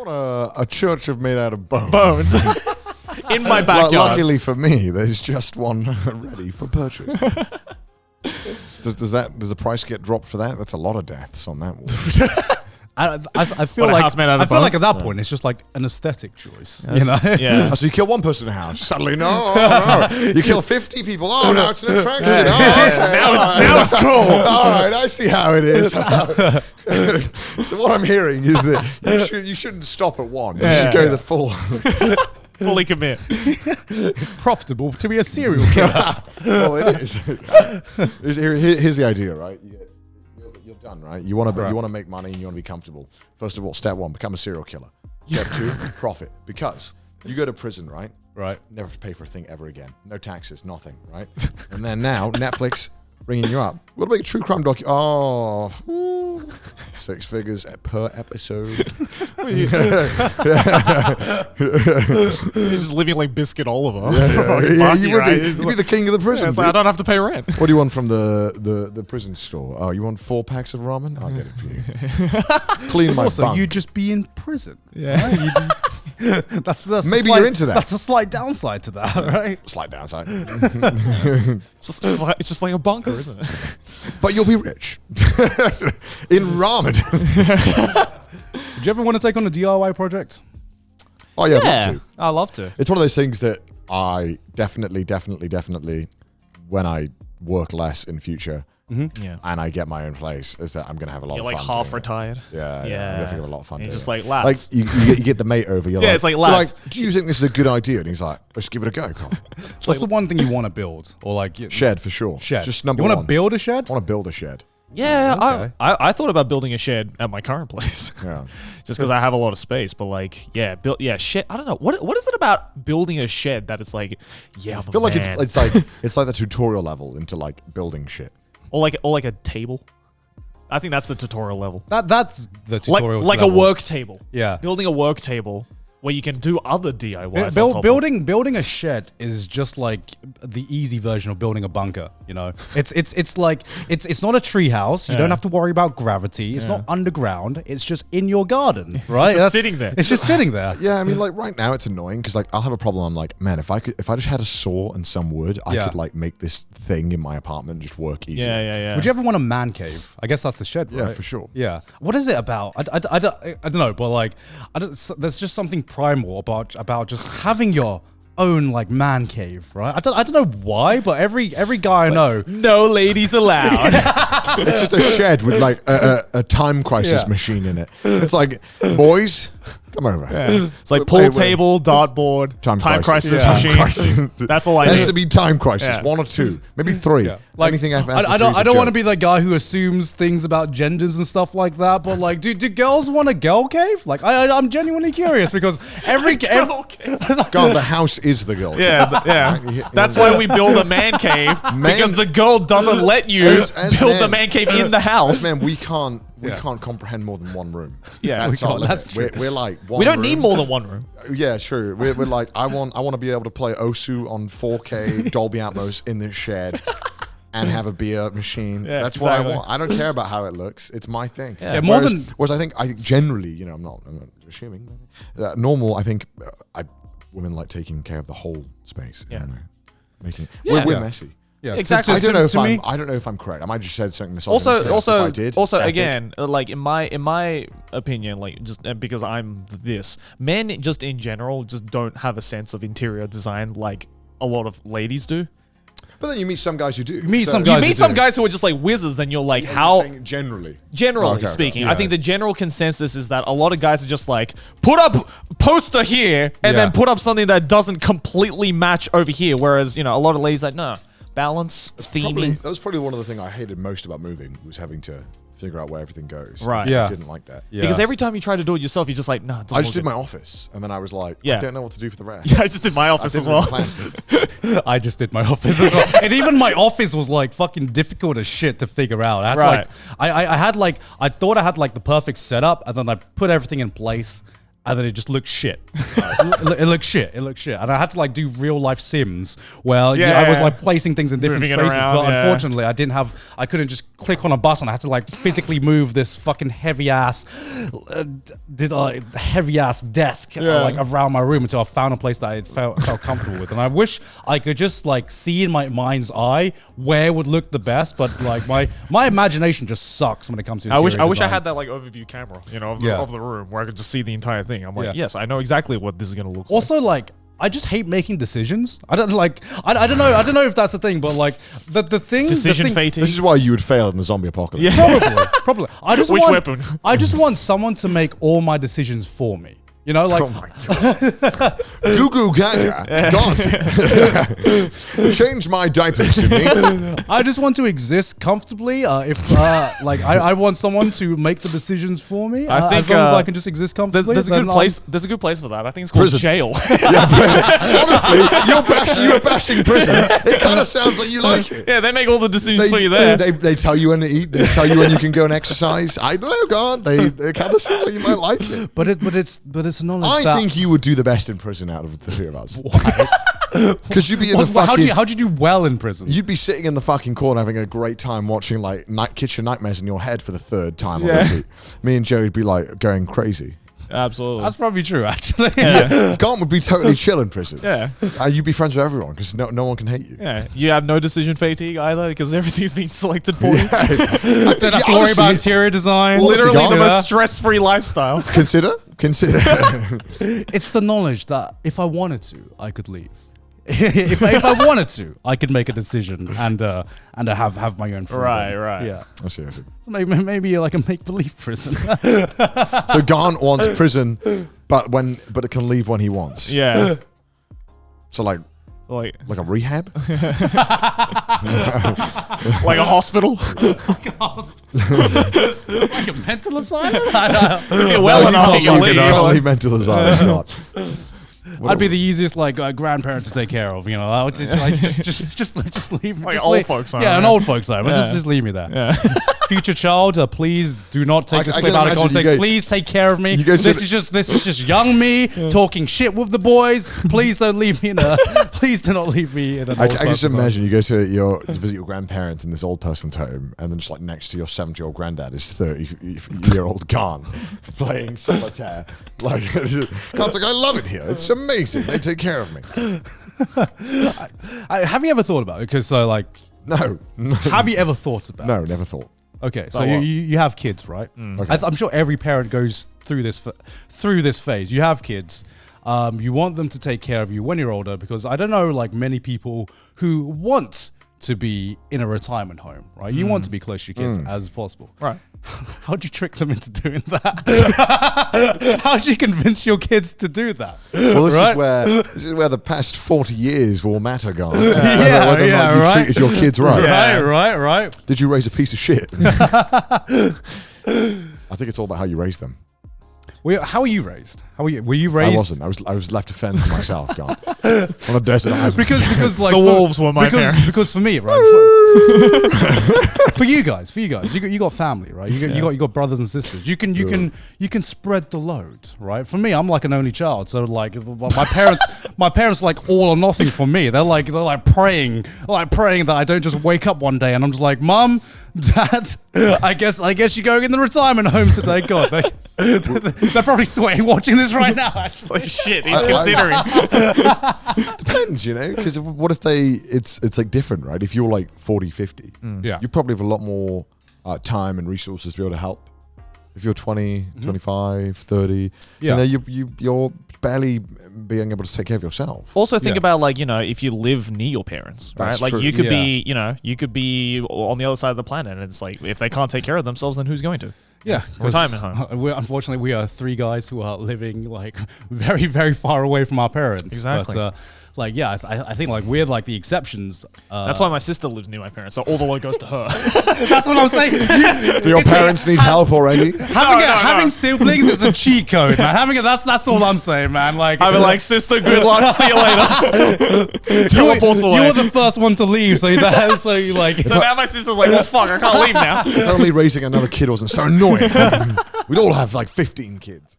want a church made out of bones. In my backyard. Luckily for me, there's just one ready for purchase. Does the price get dropped for that? That's a lot of deaths on that one. I feel like at that point it's just like an aesthetic choice, you know? Yeah. So you kill one person in a house, suddenly no. You kill 50 people. Oh, now it's an attraction. Oh, okay. Now it's cool. All right, I see how it is. So what I'm hearing is that you shouldn't stop at one. You should go the full. Fully commit. It's profitable to be a serial killer. Well, it is. Here's the idea, right? You're done, right? You want to make money and you want to be comfortable. First of all, step one, become a serial killer. Step two, profit. Because you go to prison, right? Right. Never have to pay for a thing ever again. No taxes, nothing, right? And then now, Netflix ringing you up. We'll make a true crime docu. Oh, 6 figures per episode. You're just living like Biscuit Oliver. You would be. You'd be the king of the prison. It's like, I don't have to pay rent. What do you want from the prison store? Oh, you want 4 packs of ramen? I'll get it for you. Clean my bunk. You'd just be in prison. Yeah. That's maybe you're into that. That's a slight downside to that, right? Slight downside. It's just like a bunker, isn't it? But you'll be rich. In ramen. Would you ever want to take on a DIY project? Oh yeah, I'd love to. I love to. It's one of those things that I definitely, when I work less in future, and I get my own place, is that I'm going to have a lot of fun. You're like half retired. Yeah. I'm going to have a lot of fun. You're doing just it. like, lads. Like you get the mate over. You're it's like, lads. Like, do you think this is a good idea? And he's like, let's give it a go. Come on. What's the one thing you want to build? Or like Shed for sure. Shed. Just number one. You one. want to build a shed? I want to build a shed. Yeah, Okay. I thought about building a shed at my current place. Yeah. Just because I have a lot of space, but like, shed. I don't know. What is it about building a shed that it's like, I feel like it's like the tutorial level into like building shit. or like a table. I think that's the tutorial level. That's the tutorial like level. a work table. Yeah. Building a work table where you can do other DIYs. on top Building a shed is just like the easy version of building a bunker. You know, it's like it's not a tree house. You don't have to worry about gravity. It's not underground. It's just in your garden, right? It's just sitting there. It's just sitting there. Yeah, I mean, like right now it's annoying because like I'll have a problem. I'm like, man, if I just had a saw and some wood, I could like make this thing in my apartment just work easy. Yeah. Would you ever want a man cave? I guess that's the shed, right? Yeah, for sure. Yeah. What is it about? I don't know, but like, there's just something primal about just having your own like man cave, right? I don't know why, but every guy I know, no ladies allowed. It's just a shed with like a time crisis machine in it. It's like, boys, come over. Yeah. It's like pool table, dartboard, time crisis machine. That's all I need. need. Has to be time crisis, 1 or 2, maybe 3. Yeah. Like, anything after I don't want to be the guy who assumes things about genders and stuff like that, but like, do girls want a girl cave? Like, I'm genuinely curious because every God, the house is the girl. Yeah. That's why we build a man cave because the girl doesn't let you build the man cave in the house. Man, we can't comprehend more than 1 room. Yeah, that's true. We're like one we don't room. need more than 1 room. Yeah, true. We're like, I want to be able to play Osu on 4K Dolby Atmos in this shed. And have a beer machine. Yeah, that's what I want. I don't care about how it looks. It's my thing. Yeah, whereas I think generally, you know, I'm not assuming. Normal, I think women like taking care of the whole space. Yeah. I don't know. We're messy. Yeah, exactly. I don't know if I'm correct. I might just said something misogynistic. Also, again, like in my opinion, like just because I'm this, men just in general just don't have a sense of interior design like a lot of ladies do. But then you meet some guys who do. You meet some guys who are just like whizzes, and you're like, generally speaking, I think the general consensus is that a lot of guys are just like, put up poster here, and then put up something that doesn't completely match over here. Whereas, you know, a lot of ladies are like, no, balance, theming. That was probably one of the things I hated most about moving, was having to figure out where everything goes. Right. I didn't like that. Yeah. Because every time you try to do it yourself, you're just like, nah. I just did my office, and then I was like, I don't know what to do for the rest. Yeah, I just did my office as well. I just did my office as well. And even my office was like fucking difficult as shit to figure out. I thought I had like the perfect setup, and then I put everything in place. and then it just looked shit. It looked shit. It looked shit. And I had to like do real life Sims where I was like placing things in different Moving it spaces. around, But unfortunately, I couldn't just click on a button. I had to like physically move this fucking heavy ass desk like around my room until I found a place that I felt comfortable with. And I wish I could just like see in my mind's eye where would look the best. But like my imagination just sucks when it comes to I wish design. I had that like overview camera, of the room where I could just see the entire thing. I'm like, yes, I know exactly what this is gonna look like. Also, like, I just hate making decisions. I don't like. I don't know. I don't know if that's the thing, but like the thing. Decision fatigue. This is why you would fail in the zombie apocalypse. Probably. I just Which want, weapon? I just want someone to make all my decisions for me. Like. Oh my god. Goo goo gaga. God. Change my diapers to me. I just want to exist comfortably. I want someone to make the decisions for me. I think as long as I can just exist comfortably. There's a good place. There's a good place for that. I think it's called Prison. jail. Honestly, you're bashing prison. It kind of sounds like you like it. Yeah, they make all the decisions for you there. They tell you when to eat. They tell you when you can go and exercise. I don't know, God. They kind of seem like you might like it. But it's knowledge. I think you would do the best in prison out of the three of us. Why? Because you'd be in the fucking. How'd you do well in prison? You'd be sitting in the fucking corner having a great time watching like kitchen nightmares in your head for the third time already. Me and Joe would be like going crazy. Absolutely. That's probably true, actually. Yeah. Garnt would be totally chill in prison. Yeah. You'd be friends with everyone because no one can hate you. Yeah. You have no decision fatigue either because everything's been selected for you. Don't have to worry about interior design. Literally the most stress-free lifestyle. Consider. It's the knowledge that if I wanted to, I could leave. if I wanted to, I could make a decision and have my own freedom. Right. Yeah. I see. So maybe like a make-believe prison. So Garnt wants prison, but it can leave when he wants. Yeah. So like a rehab? Like a hospital? Like a mental asylum? If you're well enough, you can leave. You can't leave mental asylums. I'd be the easiest grandparent to take care of. I would just leave. Like just old leave. folks home. Yeah, an yeah. old folks home. Yeah. Just leave me there. Yeah. Future child, please do not take this I clip can out of imagine context. Please take care of me. This is just young me talking shit with the boys. Please don't leave me please do not leave me in an I old can just person's home. imagine you go to visit your grandparents in this old person's home, and then just like next to your 70-year-old granddad is 30-year-old Garnt playing solitaire. Like, Garnt's like, I love it here. It's amazing. They take care of me. Have you ever thought about it? Because No. have you ever thought about No, it? never thought. Okay, so you have kids, right? Okay. I'm sure every parent goes through this phase. You have kids. You want them to take care of you when you're older, because I don't know, many people who want to be in a retirement home, right? You want to be close to your kids as possible. Right. How'd you trick them into doing that? How'd you convince your kids to do that? Well, this Right? is where the past 40 years will matter, Garnt. Yeah, whether or not you right. treated your kids right. Yeah. Right. Did you raise a piece of shit? I think it's all about how you raise them. How were you raised? Were you raised? I wasn't. I was left to fend for myself, Garnt. On a desert island. Because The wolves were my parents. Because for me, right? For you guys, you got family, right? You got brothers and sisters. You can spread the load, right? For me, I'm like an only child, so my parents like all or nothing for me. They're like praying that I don't just wake up one day and I'm just like, Mom, Dad, I guess you're going in the retirement home today. God, they're probably sweating watching this right now. Like shit, he's considering. Depends, because what if it's like different, right? If you're like 40, 50, Yeah. you probably have a lot more time and resources to be able to help. If you're 20, 25, 30, Yeah. you're barely being able to take care of yourself. Also think about if you live near your parents, right? That's Like true. you could be on the other side of the planet, and it's like if they can't take care of themselves, then who's going to? Yeah, Retirement home. Unfortunately, we are three guys who are living very, very far away from our parents. Exactly. But, I think we're the exceptions. That's why my sister lives near my parents, so all the load goes to her. That's what I'm saying. Do your parents need help already? Having siblings is a cheat code, man. That's all I'm saying, man. I'd be like, sister, good luck. See you later. Teleports away. You were the first one to leave, so you like. So now my sister's like, well, fuck, I can't leave now. If only raising another kid wasn't so annoying. We'd all have 15 kids.